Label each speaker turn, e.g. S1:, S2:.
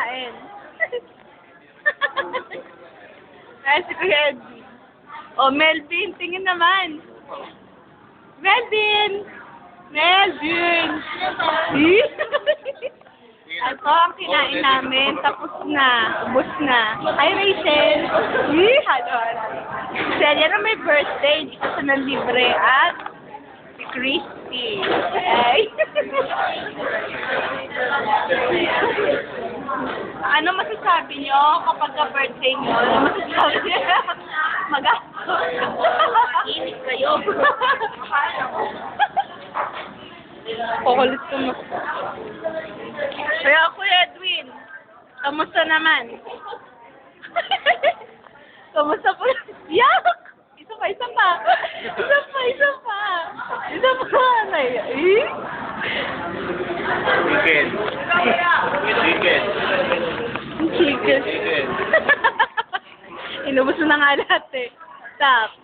S1: kumain. Ay, si Kuya Edwin. Oh, Melvin, tingin naman. Melvin! Melvin! Ito ang kinain namin. Tapos na. Ubus na. Hi, Rachel! Halo. Celia na may birthday. Hindi kasi na libre. At si Christy. Ay. Ano masasabi nyo kapag ka-birthday nyo? Ano masasabi nyo? Mag-asok. Inis kayo. Kukulit ko mo. Kaya ako, Edwin. Kamusta naman? Kamusta po? Yak! Isa pa. Isa pa. Chicken. Inubos mo na nga lahat eh. Stop.